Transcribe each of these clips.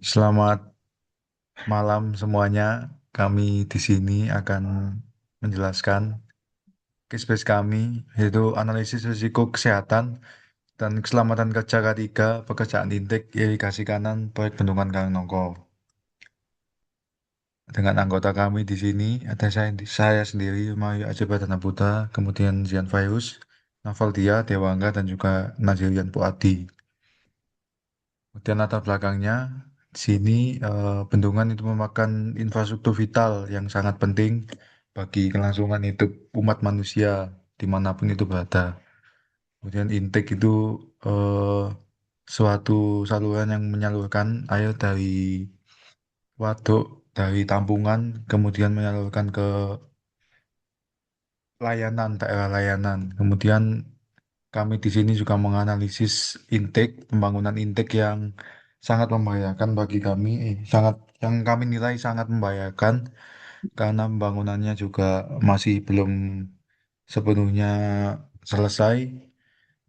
Selamat malam semuanya. Kami di sini akan menjelaskan case base kami, yaitu analisis risiko kesehatan dan keselamatan kerja K3 pekerjaan Intek irigasi kanan proyek bendungan Karangnongko. Dengan anggota kami di sini ada saya sendiri, Mario Aceh Pradana Putra, kemudian Zian Virus, Navaldia, Dewangga, dan juga Nazirian Puadi. Kemudian latar belakangnya, di sini bendungan itu merupakan infrastruktur vital yang sangat penting bagi kelangsungan hidup umat manusia dimanapun itu berada. Kemudian intake itu eh, suatu saluran yang menyalurkan air dari waduk, dari tampungan, kemudian menyalurkan ke layanan, daerah layanan. Kemudian kami di sini juga menganalisis intake, pembangunan intake yang sangat membahayakan bagi kami, sangat yang kami nilai sangat membahayakan karena pembangunannya juga masih belum sepenuhnya selesai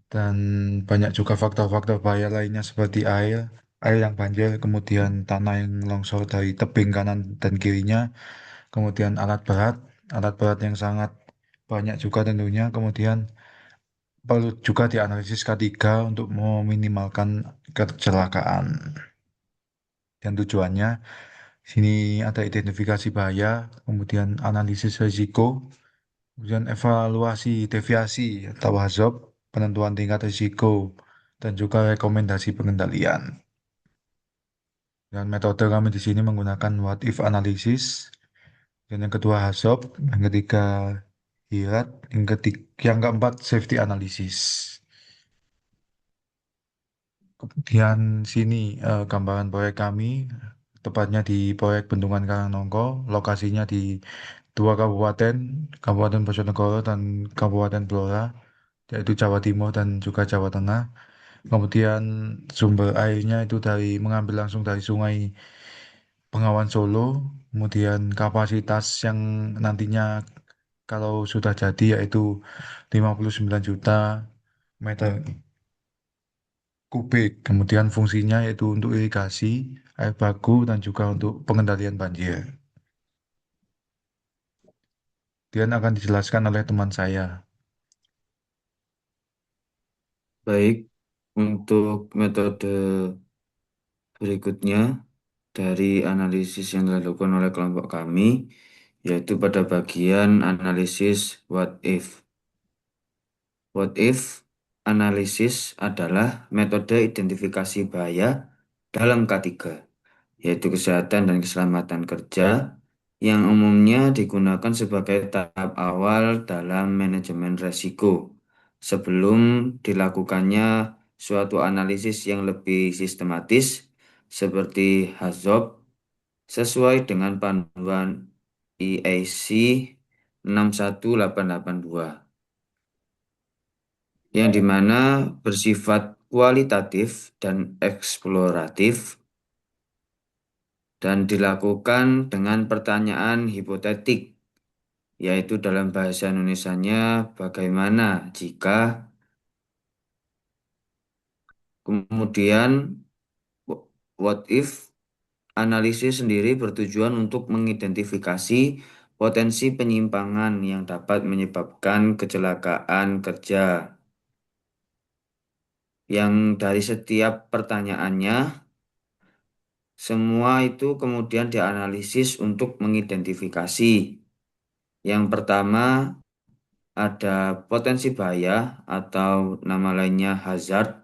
dan banyak juga faktor-faktor bahaya lainnya seperti air yang banjir, kemudian tanah yang longsor dari tebing kanan dan kirinya, kemudian alat berat yang sangat banyak juga tentunya, kemudian perlu juga dianalisis K3 untuk meminimalkan kecelakaan. Dan tujuannya, sini ada identifikasi bahaya, kemudian analisis risiko, kemudian evaluasi deviasi atau hazard, penentuan tingkat risiko, dan juga rekomendasi pengendalian. Dan metode kami di sini menggunakan what if analysis, dan yang kedua hazard, yang ketiga HIRAT, yang keempat safety analysis. Kemudian sini gambaran proyek kami, tepatnya di proyek Bendungan Karangnongko, lokasinya di dua kabupaten, Kabupaten Bojonegoro dan Kabupaten Blora, yaitu Jawa Timur dan juga Jawa Tengah. Kemudian sumber airnya itu mengambil langsung dari Sungai Bengawan Solo, kemudian kapasitas yang nantinya kalau sudah jadi yaitu 59 juta meter kubik. Kemudian fungsinya yaitu untuk irigasi, air baku, dan juga untuk pengendalian banjir. Kemudian akan dijelaskan oleh teman saya. Baik, untuk metode berikutnya dari analisis yang dilakukan oleh kelompok kami, yaitu pada bagian analisis what if. What if analisis adalah metode identifikasi bahaya dalam K3, yaitu kesehatan dan keselamatan kerja, yang umumnya digunakan sebagai tahap awal dalam manajemen resiko sebelum dilakukannya suatu analisis yang lebih sistematis seperti HAZOP sesuai dengan panduan IAC 61882 yang dimana bersifat kualitatif dan eksploratif dan dilakukan dengan pertanyaan hipotetik, yaitu dalam bahasa Indonesianya bagaimana jika, kemudian what if analisis sendiri bertujuan untuk mengidentifikasi potensi penyimpangan yang dapat menyebabkan kecelakaan kerja, yang dari setiap pertanyaannya semua itu kemudian dianalisis untuk mengidentifikasi. Yang pertama ada potensi bahaya atau nama lainnya hazard.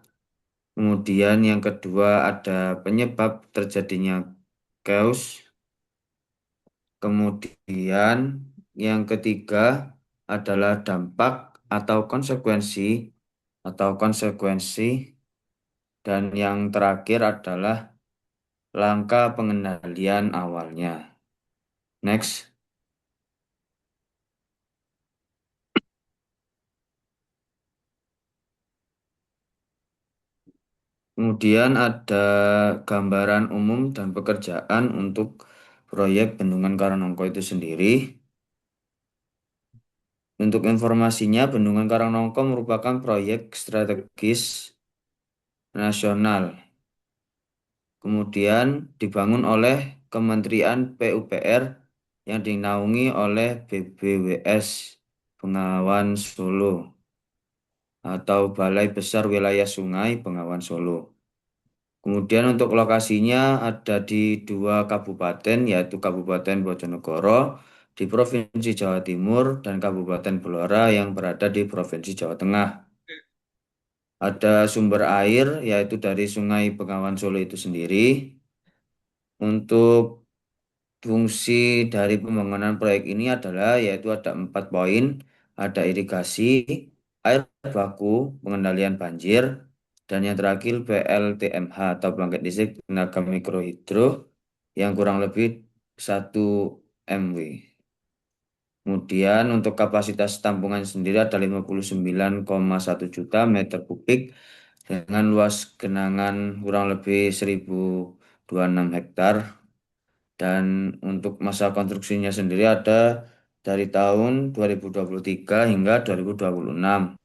Kemudian yang kedua ada penyebab terjadinya chaos. Kemudian yang ketiga adalah dampak atau konsekuensi. Dan yang terakhir adalah langkah pengendalian awalnya. Next. Kemudian ada gambaran umum dan pekerjaan untuk proyek Bendungan Karanongko itu sendiri. Untuk informasinya, Bendungan Karanongko merupakan proyek strategis nasional kemudian dibangun oleh Kementerian PUPR yang dinaungi oleh BBWS Bengawan Solo atau Balai Besar Wilayah Sungai Bengawan Solo. Kemudian untuk lokasinya ada di dua kabupaten, yaitu Kabupaten Bojonegoro di Provinsi Jawa Timur dan Kabupaten Blora yang berada di Provinsi Jawa Tengah. Ada sumber air, yaitu dari Sungai Bengawan Solo itu sendiri. Untuk fungsi dari pembangunan proyek ini adalah yaitu ada 4 poin, ada irigasi, air baku, pengendalian banjir, dan yang terakhir PLTMH atau pembangkit listrik tenaga mikrohidro yang kurang lebih 1 MW. Kemudian untuk kapasitas tampungan sendiri ada 59,1 juta meter kubik dengan luas genangan kurang lebih 1026 hektar. Dan untuk masa konstruksinya sendiri ada dari tahun 2023 hingga 2026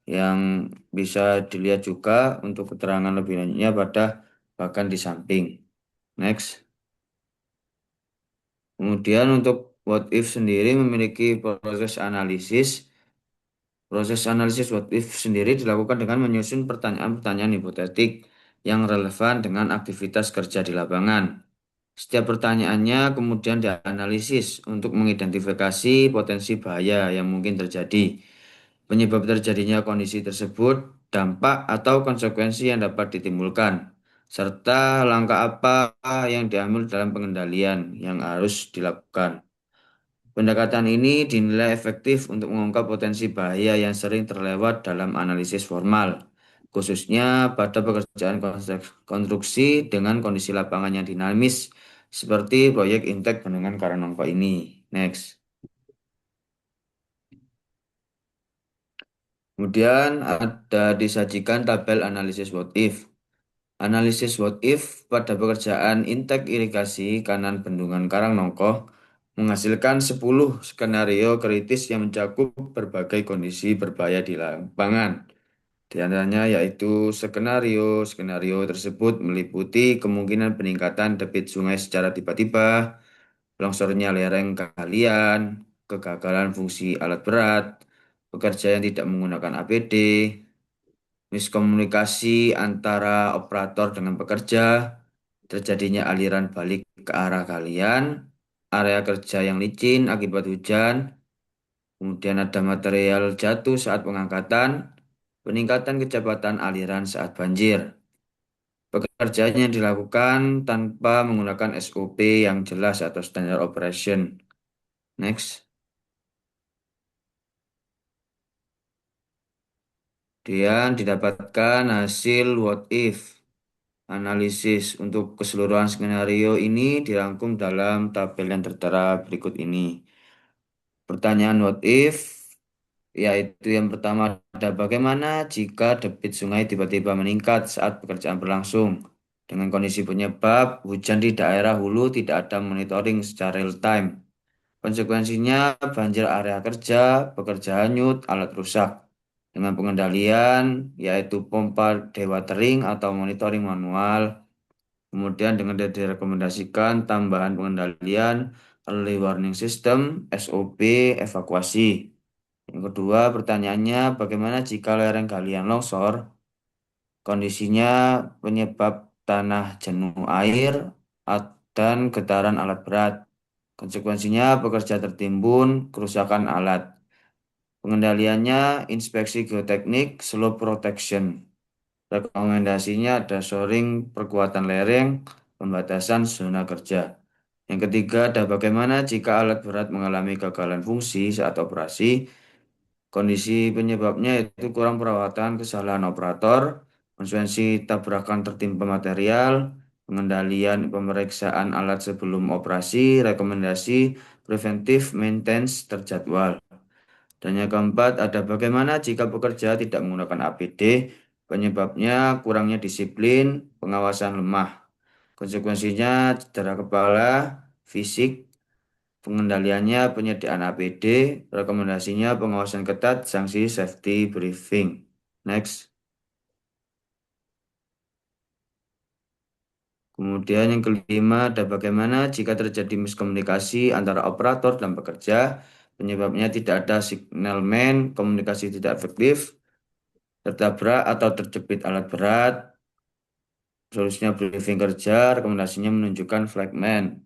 yang bisa dilihat juga untuk keterangan lebih lanjutnya pada bahkan di samping. Next. Kemudian untuk what if sendiri memiliki proses analisis. Proses analisis what if sendiri dilakukan dengan menyusun pertanyaan-pertanyaan hipotetik yang relevan dengan aktivitas kerja di lapangan. Setiap pertanyaannya kemudian dianalisis untuk mengidentifikasi potensi bahaya yang mungkin terjadi, penyebab terjadinya kondisi tersebut, dampak atau konsekuensi yang dapat ditimbulkan, serta langkah apa yang diambil dalam pengendalian yang harus dilakukan. Pendekatan ini dinilai efektif untuk mengungkap potensi bahaya yang sering terlewat dalam analisis formal, khususnya pada pekerjaan konstruksi dengan kondisi lapangan yang dinamis, seperti proyek Intek Bendungan Karanongko ini. Next. Kemudian ada disajikan tabel analisis what if. Analisis what if pada pekerjaan Intek irigasi kanan Bendungan Karangnongko menghasilkan 10 skenario kritis yang mencakup berbagai kondisi berbahaya di lapangan. Di antaranya yaitu skenario tersebut meliputi kemungkinan peningkatan debit sungai secara tiba-tiba, longsornya lereng galian, kegagalan fungsi alat berat, pekerja yang tidak menggunakan APD, miskomunikasi antara operator dengan pekerja, terjadinya aliran balik ke arah galian, area kerja yang licin akibat hujan, kemudian ada material jatuh saat pengangkatan, peningkatan kecepatan aliran saat banjir. Pekerjaan yang dilakukan tanpa menggunakan SOP yang jelas atau standard operation. Next. Kemudian didapatkan hasil what if. Analisis untuk keseluruhan skenario ini dirangkum dalam tabel yang tertera berikut ini. Pertanyaan what if, yaitu yang pertama ada bagaimana jika debit sungai tiba-tiba meningkat saat pekerjaan berlangsung. Dengan kondisi penyebab hujan di daerah hulu tidak ada monitoring secara real time. Konsekuensinya banjir area kerja, pekerja hanyut, alat rusak. Dengan pengendalian yaitu pompa dewatering atau monitoring manual. Kemudian dengan direkomendasikan tambahan pengendalian early warning system, SOP, evakuasi. Yang kedua, pertanyaannya bagaimana jika lereng galian longsor? Kondisinya penyebab tanah jenuh air dan getaran alat berat. Konsekuensinya pekerja tertimbun, kerusakan alat. Pengendaliannya inspeksi geoteknik, slope protection. Rekomendasinya ada shoring perkuatan lereng, pembatasan zona kerja. Yang ketiga ada bagaimana jika alat berat mengalami kegagalan fungsi saat operasi. Kondisi penyebabnya yaitu kurang perawatan, kesalahan operator, konsekuensi tabrakan tertimpa material, pengendalian pemeriksaan alat sebelum operasi, rekomendasi preventive maintenance terjadwal. Dan yang keempat, ada bagaimana jika pekerja tidak menggunakan APD, penyebabnya kurangnya disiplin, pengawasan lemah. Konsekuensinya cedera kepala, fisik, pengendaliannya penyediaan APD, rekomendasinya pengawasan ketat, sanksi safety briefing. Next. Kemudian yang kelima ada bagaimana jika terjadi miskomunikasi antara operator dan pekerja, penyebabnya tidak ada signalman, komunikasi tidak efektif, tertabrak atau terjepit alat berat, solusinya briefing kerja, rekomendasinya menunjukkan flagman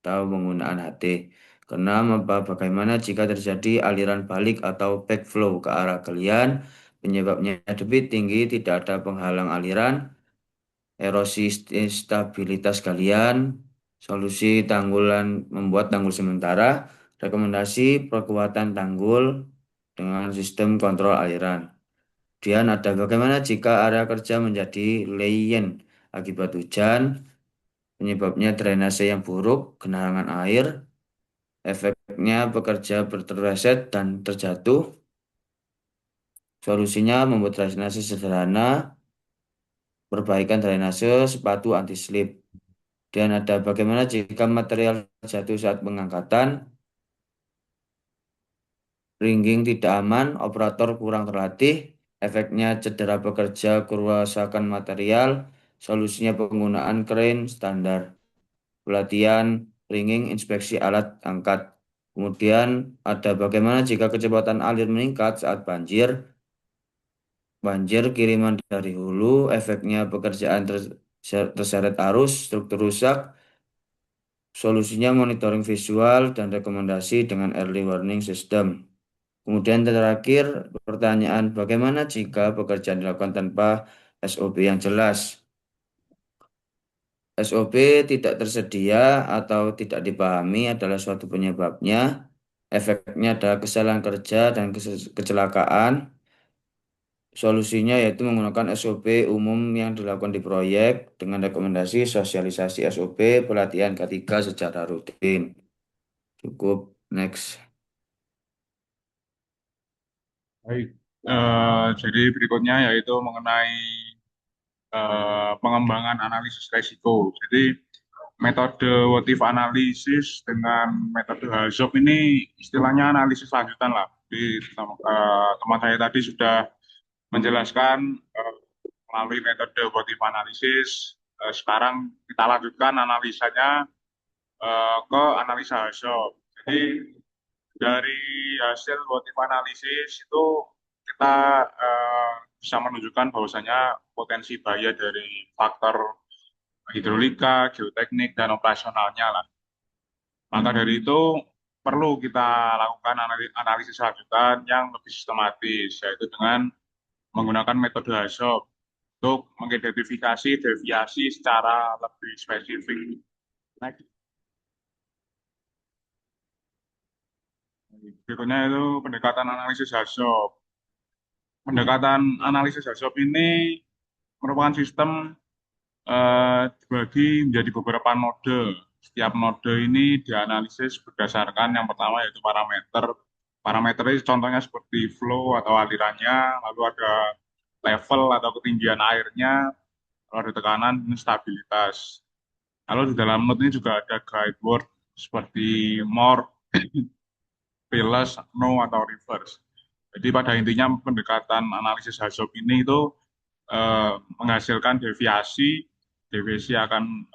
atau penggunaan HT. Keenam, bagaimana jika terjadi aliran balik atau backflow ke arah galian, penyebabnya debit tinggi, tidak ada penghalang aliran, erosi stabilitas galian, solusi tanggulan membuat tanggul sementara, rekomendasi perkuatan tanggul dengan sistem kontrol aliran. Kemudian ada bagaimana jika area kerja menjadi leyen akibat hujan, penyebabnya drainase yang buruk, genangan air, efeknya pekerja terpeleset dan terjatuh, solusinya membuat drainase sederhana, perbaikan drainase, sepatu anti-slip. Dan ada bagaimana jika material jatuh saat pengangkatan, ringging tidak aman, operator kurang terlatih, efeknya cedera pekerja, kerusakan material, solusinya penggunaan crane standar, pelatihan, ringing, inspeksi alat angkat. Kemudian ada bagaimana jika kecepatan alir meningkat saat banjir, banjir kiriman dari hulu, efeknya pekerjaan terseret arus, struktur rusak, solusinya monitoring visual dan rekomendasi dengan early warning system. Kemudian terakhir, pertanyaan bagaimana jika pekerjaan dilakukan tanpa SOP yang jelas? SOP tidak tersedia atau tidak dipahami adalah suatu penyebabnya. Efeknya adalah kesalahan kerja dan kecelakaan. Solusinya yaitu menggunakan SOP umum yang dilakukan di proyek dengan rekomendasi sosialisasi SOP pelatihan ketiga secara rutin. Cukup, next. Baik. Jadi berikutnya yaitu mengenai pengembangan analisis resiko. Jadi metode what if analisis dengan metode HAZOP ini istilahnya analisis lanjutan lah. Jadi teman saya tadi sudah menjelaskan melalui metode what if analisis. Sekarang kita lanjutkan analisanya ke analisa HAZOP. Jadi dari hasil what if analisis itu kita bisa menunjukkan bahwasanya potensi bahaya dari faktor hidrolika, geoteknik, dan operasionalnya lah. Maka dari itu perlu kita lakukan analisis lanjutan yang lebih sistematis, yaitu dengan menggunakan metode HAZOP untuk mengidentifikasi deviasi secara lebih spesifik. Next. Berikutnya itu pendekatan analisis HAZOP. Pendekatan analisis HAZOP ini merupakan sistem dibagi menjadi beberapa node. Setiap node ini dianalisis berdasarkan yang pertama yaitu parameter. Parameter ini contohnya seperti flow atau alirannya, lalu ada level atau ketinggian airnya, lalu ada tekanan dan stabilitas. Lalu di dalam node ini juga ada guide word seperti more, plus, no, atau reverse. Jadi pada intinya pendekatan analisis HAZOP ini itu menghasilkan deviasi, deviasi akan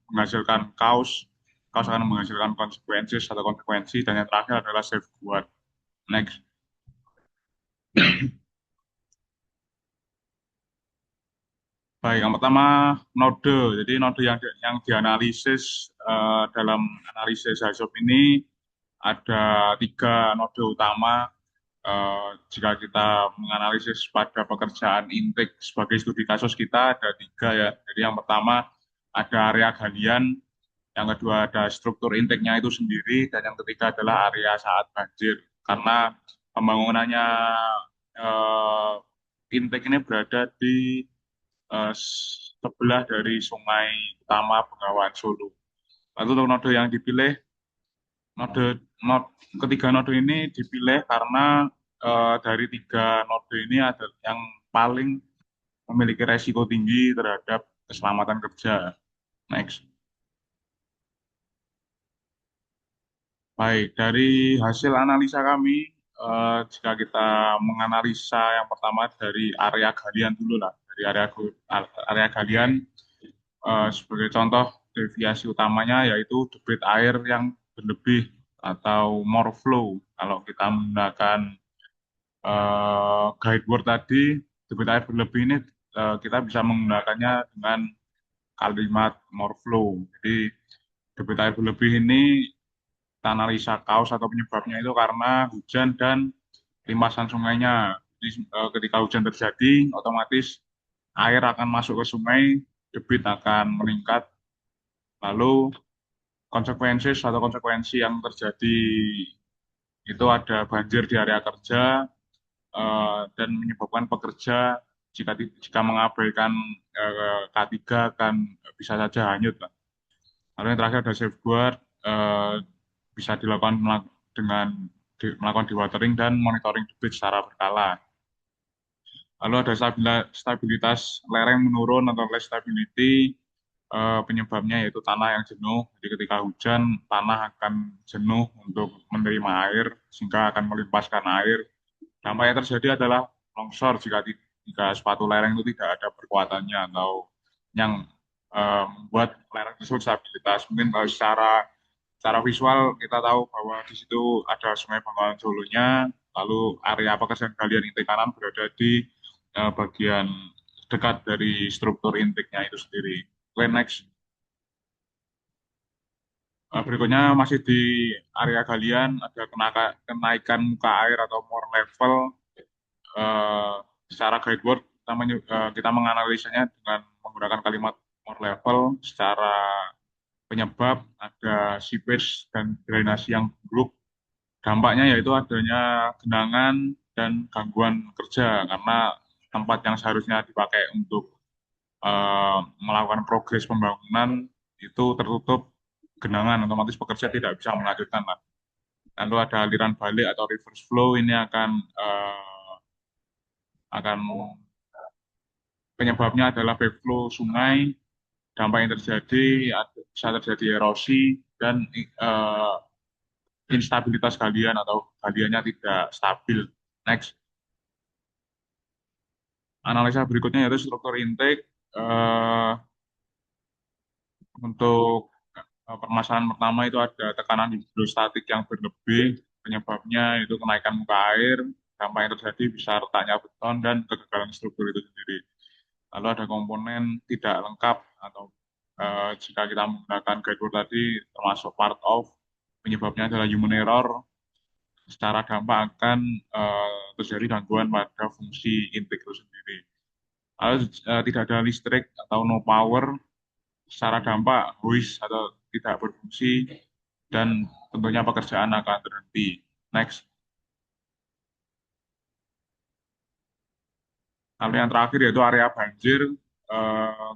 menghasilkan kaus akan menghasilkan konsekuensi atau konsekuensi, dan yang terakhir adalah safeguard. Next. Baik, yang pertama node. Jadi node yang dianalisis dalam analisis HAZOP ini ada 3 node utama. Jika kita menganalisis pada pekerjaan intake sebagai studi kasus kita ada 3 ya. Jadi yang pertama ada area galian, yang kedua ada struktur intake-nya itu sendiri, dan yang ketiga adalah area saat banjir. Karena pembangunannya intake ini berada di sebelah dari sungai utama Bengawan Solo. Lalu untuk node yang dipilih, node, node ketiga node ini dipilih karena dari 3 node ini ada yang paling memiliki resiko tinggi terhadap keselamatan kerja. Next. Baik, dari hasil analisa kami, jika kita menganalisa yang pertama dari area galian dulu lah, dari area galian Sebagai contoh deviasi utamanya yaitu debit air yang berlebih atau more flow. Kalau kita menggunakan guideboard tadi, debit air berlebih ini kita bisa menggunakannya dengan kalimat more flow. Jadi debit air berlebih ini kita analisa cause atau penyebabnya itu karena hujan dan limpasan sungainya. Jadi ketika hujan terjadi, otomatis air akan masuk ke sungai, debit akan meningkat. Lalu konsekuensi yang terjadi itu ada banjir di area kerja dan menyebabkan pekerja jika mengabaikan K3 akan bisa saja hanyut, Pak. Lalu yang terakhir ada safeguard, eh, bisa dilakukan dengan melakukan dewatering dan monitoring debit secara berkala. Lalu ada stabilitas lereng menurun atau less stability, penyebabnya yaitu tanah yang jenuh. Jadi ketika hujan, tanah akan jenuh untuk menerima air sehingga akan melimpaskan air. Dampak yang terjadi adalah longsor jika suatu lereng itu tidak ada perkuatannya atau yang membuat lereng tersebut stabilitas. Mungkin kalau secara visual kita tahu bahwa di situ ada Sungai Bengawan Solonya, lalu area pekerjaan galian intik kanan berada di bagian dekat dari struktur intiknya itu sendiri. Oke, next. Berikutnya masih di area galian ada kenaikan muka air atau more level. eh, Secara guideboard kita menganalisanya dengan menggunakan kalimat more level. Secara penyebab ada seepage dan drainasi yang buruk. Dampaknya yaitu adanya genangan dan gangguan kerja karena tempat yang seharusnya dipakai untuk melakukan progres pembangunan itu tertutup genangan, otomatis pekerja tidak bisa melanjutkan, Pak. Lalu ada aliran balik atau reverse flow, ini akan penyebabnya adalah backflow sungai. Dampak yang terjadi bisa terjadi erosi dan instabilitas galian atau galiannya tidak stabil. Next. Analisa berikutnya yaitu struktur intake. Eh, untuk permasalahan pertama itu ada tekanan hidrostatik yang berlebih, penyebabnya itu kenaikan muka air, dampak yang terjadi bisa retaknya beton dan kegagalan struktur itu sendiri. Lalu ada komponen tidak lengkap atau jika kita menggunakan guideboard tadi termasuk part of, penyebabnya adalah human error, secara dampak akan terjadi gangguan pada fungsi intake itu sendiri. Lalu tidak ada listrik atau no power, secara dampak hoist atau tidak berfungsi dan tentunya pekerjaan akan terhenti. Next. Lalu yang terakhir yaitu area banjir, eh,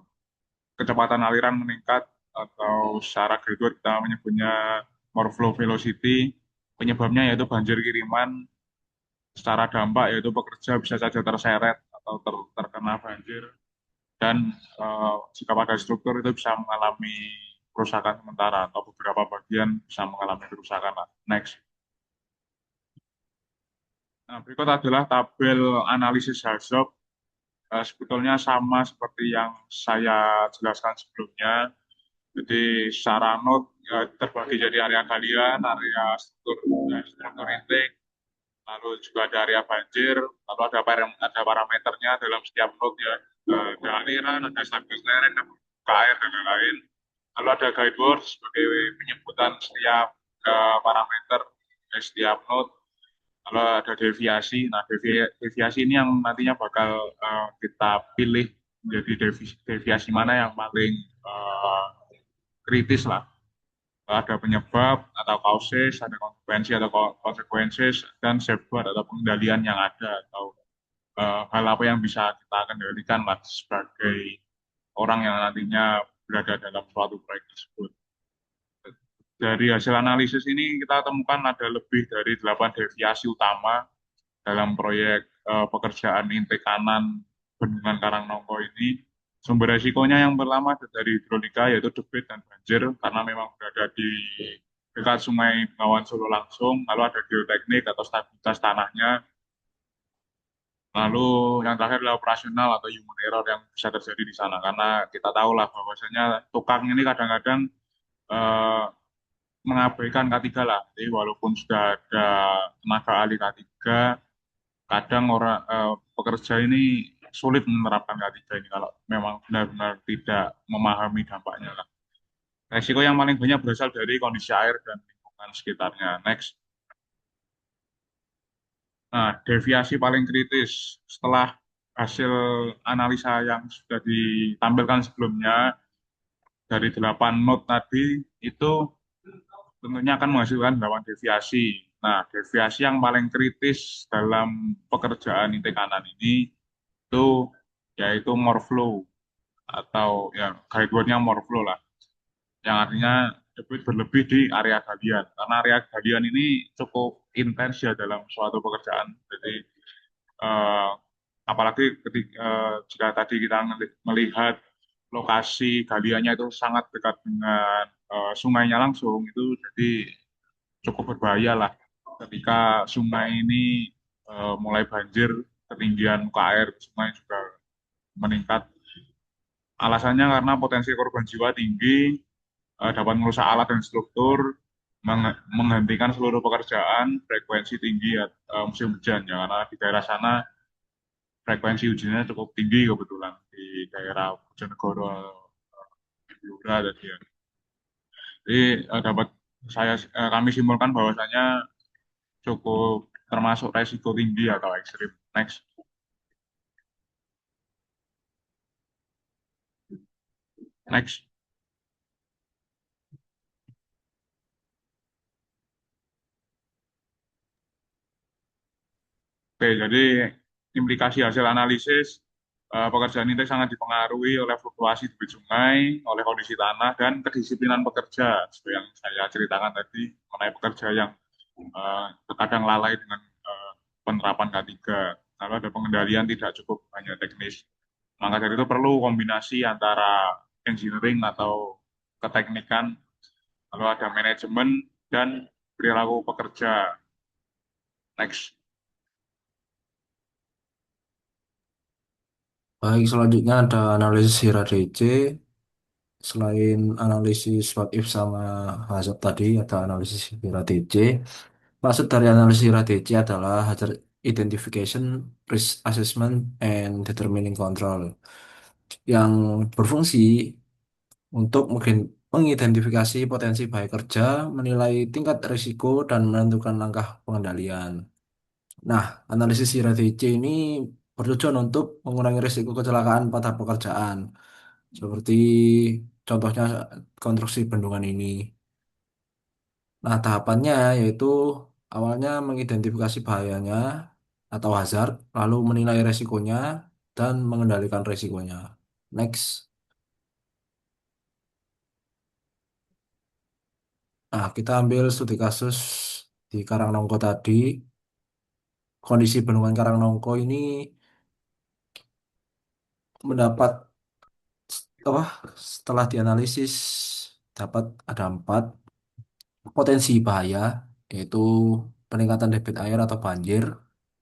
kecepatan aliran meningkat atau secara gradual kita menyebutnya more flow velocity. Penyebabnya yaitu banjir kiriman, secara dampak yaitu pekerja bisa saja terseret atau terkena banjir dan jika pada struktur itu bisa mengalami kerusakan sementara atau beberapa bagian bisa mengalami kerusakan. Next. Nah, berikut adalah tabel analisis HAZOP. Sebetulnya sama seperti yang saya jelaskan sebelumnya. Jadi secara node terbagi jadi area galian, area struktur intake, lalu juga ada area banjir, lalu ada parameternya dalam setiap node ya. Ada aliran, ada stabilitas lereng, ada muka air dan lain-lain. Lalu ada guideboard sebagai penyebutan setiap parameter setiap node. Lalu ada deviasi. Nah, deviasi ini yang nantinya bakal kita pilih menjadi deviasi mana yang paling kritis lah. Ada penyebab atau causes, ada konsekuensi atau consequences, dan safeguard atau pengendalian yang ada atau hal apa yang bisa kita kendalikan lah sebagai orang yang nantinya berada dalam suatu proyek tersebut. Dari hasil analisis ini kita temukan ada lebih dari 8 deviasi utama dalam proyek pekerjaan intek kanan Bendungan Karangnongko ini. Sumber resikonya yang pertama dari hidrolika yaitu debit dan banjir karena memang berada di dekat Sungai Bengawan Solo langsung. Lalu ada geoteknik atau stabilitas tanahnya. Lalu yang terakhir adalah operasional atau human error yang bisa terjadi di sana. Karena kita tahu lah bahwasanya tukang ini kadang-kadang eh, mengabaikan K3 lah. Jadi walaupun sudah ada tenaga ahli K3, kadang orang pekerja ini sulit menerapkan K3 ini kalau memang benar-benar tidak memahami dampaknya lah. Resiko yang paling banyak berasal dari kondisi air dan lingkungan sekitarnya. Next. Nah, deviasi paling kritis setelah hasil analisa yang sudah ditampilkan sebelumnya dari 8 note tadi itu tentunya akan menghasilkan 8 deviasi. Nah, deviasi yang paling kritis dalam pekerjaan inti kanan ini itu yaitu more flow atau ya guide-nya more flow lah, yang artinya debit berlebih di area galian. Karena area galian ini cukup intens ya dalam suatu pekerjaan. Jadi eh, apalagi ketika jika tadi kita melihat lokasi galiannya itu sangat dekat dengan sungainya langsung, itu jadi cukup berbahaya lah ketika sungai ini mulai banjir, ketinggian muka air sungai juga meningkat. Alasannya karena potensi korban jiwa tinggi, dapat merusak alat dan struktur, menghentikan seluruh pekerjaan, frekuensi tinggi ya, musim hujan ya, karena di daerah sana frekuensi hujannya cukup tinggi kebetulan di daerah Bojonegoro, Blora tadi ya. Jadi dapat kami simpulkan bahwasanya cukup termasuk resiko tinggi atau ekstrim. Next. Next. Oke, jadi implikasi hasil analisis pekerjaan ini sangat dipengaruhi oleh fluktuasi debit sungai, oleh kondisi tanah, dan kedisiplinan pekerja. Seperti yang saya ceritakan tadi mengenai pekerja yang terkadang lalai dengan penerapan K3. Lalu ada pengendalian tidak cukup hanya teknis. Maka dari itu perlu kombinasi antara engineering atau keteknikan, lalu ada manajemen dan perilaku pekerja. Next. Baik, selanjutnya ada analisis Hira DC. Selain analisis what if sama hazard tadi, ada analisis Hira DC. Maksud dari analisis Hira DC adalah hazard identification, risk assessment, and determining control yang berfungsi untuk mengidentifikasi potensi bahaya kerja, menilai tingkat risiko, dan menentukan langkah pengendalian. Nah, analisis Hira DC ini bertujuan untuk mengurangi risiko kecelakaan pada pekerjaan. Seperti contohnya konstruksi bendungan ini. Nah, tahapannya yaitu awalnya mengidentifikasi bahayanya atau hazard, lalu menilai resikonya, dan mengendalikan resikonya. Next. Nah, kita ambil studi kasus di Karangnongko tadi. Kondisi bendungan Karangnongko ini mendapat apa? Setelah dianalisis dapat ada 4 potensi bahaya, yaitu peningkatan debit air atau banjir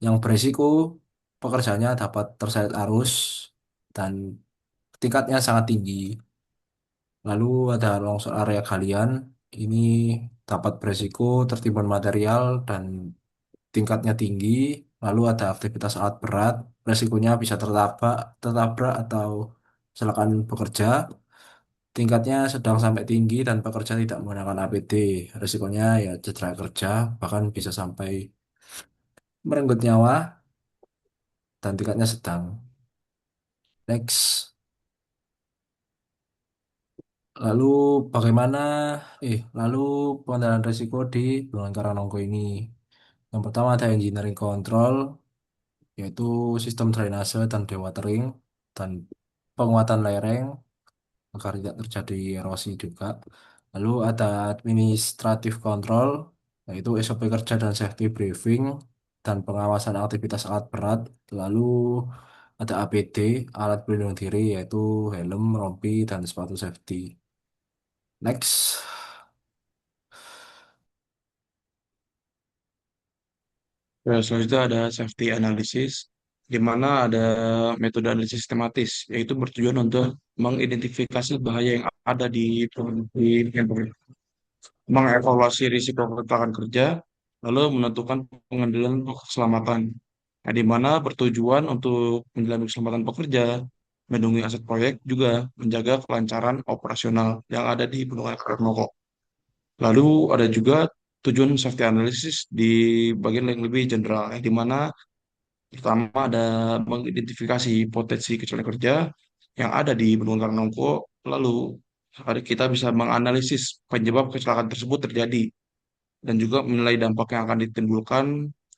yang berisiko pekerjaannya dapat terseret arus dan tingkatnya sangat tinggi. Lalu ada longsor area galian, ini dapat berisiko tertimbun material dan tingkatnya tinggi. Lalu ada aktivitas alat berat, resikonya bisa tertabrak atau kecelakaan bekerja. Tingkatnya sedang sampai tinggi dan pekerja tidak menggunakan APD. Risikonya ya cedera kerja, bahkan bisa sampai merenggut nyawa dan tingkatnya sedang. Next. Lalu bagaimana, lalu pengendalian risiko di Bulungan Karangnongko ini. Yang pertama ada engineering control, yaitu sistem drainase dan dewatering, dan penguatan lereng, agar tidak terjadi erosi juga. Lalu ada administrative control, yaitu SOP kerja dan safety briefing, dan pengawasan aktivitas alat berat. Lalu ada APD, alat pelindung diri, yaitu helm, rompi, dan sepatu safety. Next. Ya, selanjutnya ada safety analysis. di mana ada metode analisis sistematis, yaitu bertujuan untuk mengidentifikasi bahaya yang ada di lingkungan pekerjaan, mengevaluasi risiko kecelakaan kerja, lalu menentukan pengendalian keselamatan. Nah, di mana bertujuan untuk menjamin keselamatan pekerja, melindungi aset proyek, juga menjaga kelancaran operasional yang ada di Bendungan Karnoko. Lalu ada juga tujuan safety analysis di bagian yang lebih general, di mana pertama ada mengidentifikasi potensi kecelakaan kerja yang ada di Bendungan Karnoko, lalu kita bisa menganalisis penyebab kecelakaan tersebut terjadi dan juga menilai dampak yang akan ditimbulkan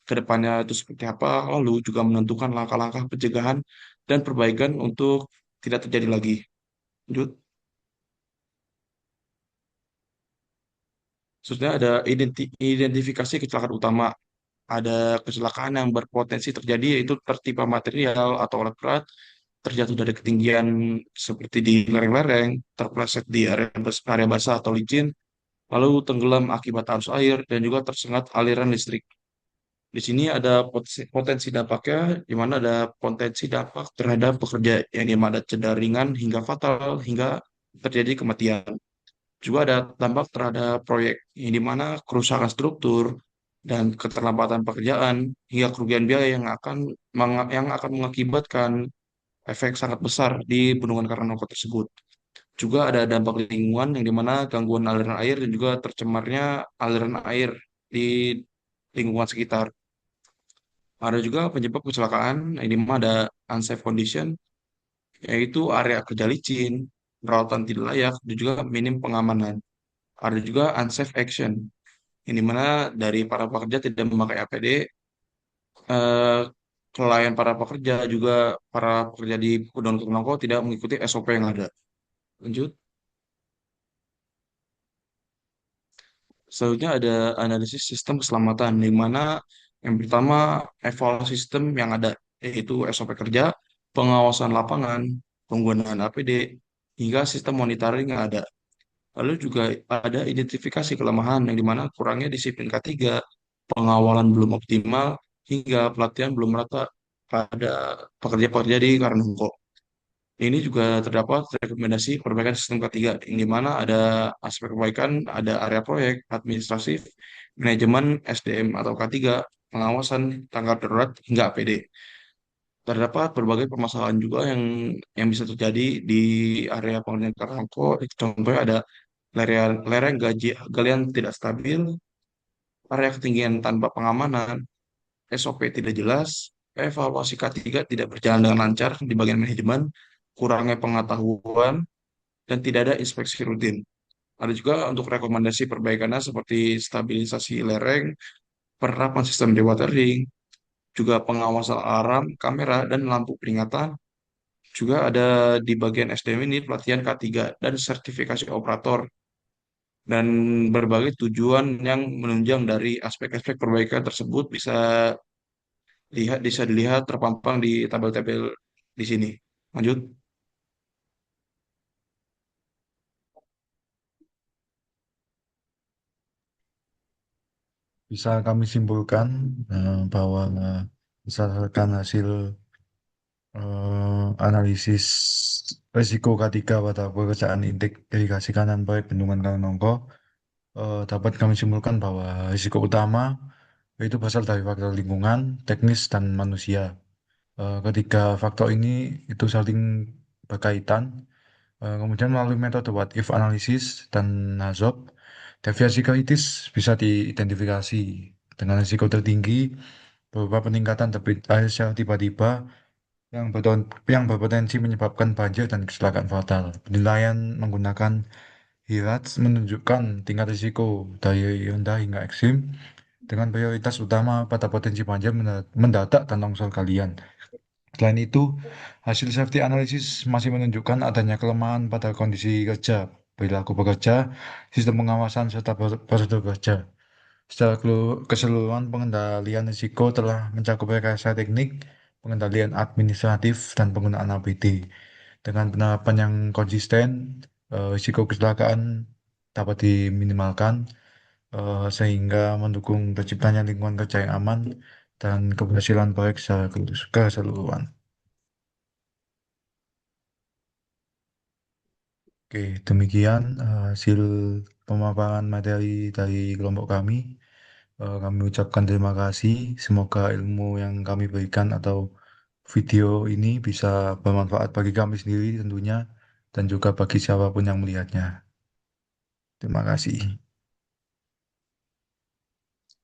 ke depannya itu seperti apa, lalu juga menentukan langkah-langkah pencegahan dan perbaikan untuk tidak terjadi lagi. Lanjut. Seterusnya ada identifikasi kecelakaan utama. Ada kecelakaan yang berpotensi terjadi yaitu tertimpa material atau alat berat, terjatuh dari ketinggian seperti di lereng-lereng, terpeleset di area basah atau licin, lalu tenggelam akibat arus air, dan juga tersengat aliran listrik. Di sini ada potensi dampaknya, di mana ada potensi dampak terhadap pekerja yang di mana cedera ringan hingga fatal hingga terjadi kematian. Juga ada dampak terhadap proyek, yang di mana kerusakan struktur dan keterlambatan pekerjaan hingga kerugian biaya yang akan mengakibatkan efek sangat besar di bendungan Karanoko tersebut. Juga ada dampak lingkungan yang di mana gangguan aliran air dan juga tercemarnya aliran air di lingkungan sekitar. Ada juga penyebab kecelakaan yang di mana ada unsafe condition, yaitu area kerja licin, perawatan tidak layak, dan juga minim pengamanan. Ada juga unsafe action, yang di mana dari para pekerja tidak memakai APD, eh, klien para pekerja juga para pekerja di Gunung Kenongko tidak mengikuti SOP yang ada. Lanjut. Selanjutnya ada analisis sistem keselamatan, di mana yang pertama evaluasi sistem yang ada, yaitu SOP kerja, pengawasan lapangan, penggunaan APD, hingga sistem monitoring yang ada. Lalu juga ada identifikasi kelemahan yang di mana kurangnya disiplin K3, pengawalan belum optimal, hingga pelatihan belum merata pada pekerja-pekerja di Karanungko. Ini juga terdapat rekomendasi perbaikan sistem K3, yang di mana ada aspek perbaikan, ada area proyek, administratif, manajemen SDM atau K3, pengawasan, tanggap darurat, hingga APD. Terdapat berbagai permasalahan juga yang bisa terjadi di area pengerjaan Karangko. Contohnya ada lereng galian tidak stabil, area ketinggian tanpa pengamanan, SOP tidak jelas, evaluasi K3 tidak berjalan dengan lancar di bagian manajemen, kurangnya pengetahuan, dan tidak ada inspeksi rutin. Ada juga untuk rekomendasi perbaikannya seperti stabilisasi lereng, penerapan sistem dewatering, juga pengawasan alarm, kamera, dan lampu peringatan. Juga ada di bagian SDM ini pelatihan K3 dan sertifikasi operator dan berbagai tujuan yang menunjang dari aspek-aspek perbaikan tersebut bisa dilihat terpampang di tabel-tabel di sini. Lanjut. Bisa kami simpulkan bahwa berdasarkan hasil analisis risiko K3 pada pekerjaan intake irigasi kanan baik Bendungan Karanongko, dapat kami simpulkan bahwa risiko utama itu berasal dari faktor lingkungan, teknis, dan manusia. Ketiga faktor ini itu saling berkaitan. Kemudian melalui metode what if analysis dan HAZOP, deviasi kritis bisa diidentifikasi dengan risiko tertinggi berupa peningkatan debit air secara tiba-tiba yang berpotensi menyebabkan banjir dan kecelakaan fatal. Penilaian menggunakan HIRATS menunjukkan tingkat risiko dari rendah hingga ekstrim dengan prioritas utama pada potensi banjir mendatak dan longsor galian. Selain itu, hasil safety analysis masih menunjukkan adanya kelemahan pada kondisi kerja, perilaku pekerja, sistem pengawasan, serta prosedur kerja. Secara keseluruhan, pengendalian risiko telah mencakup rekayasa teknik, pengendalian administratif, dan penggunaan APD. Dengan penerapan yang konsisten, risiko kecelakaan dapat diminimalkan, sehingga mendukung terciptanya lingkungan kerja yang aman dan keberhasilan proyek secara keseluruhan. Oke, demikian hasil pemaparan materi dari kelompok kami. Kami ucapkan terima kasih. Semoga ilmu yang kami berikan atau video ini bisa bermanfaat bagi kami sendiri tentunya, dan juga bagi siapapun yang melihatnya. Terima kasih.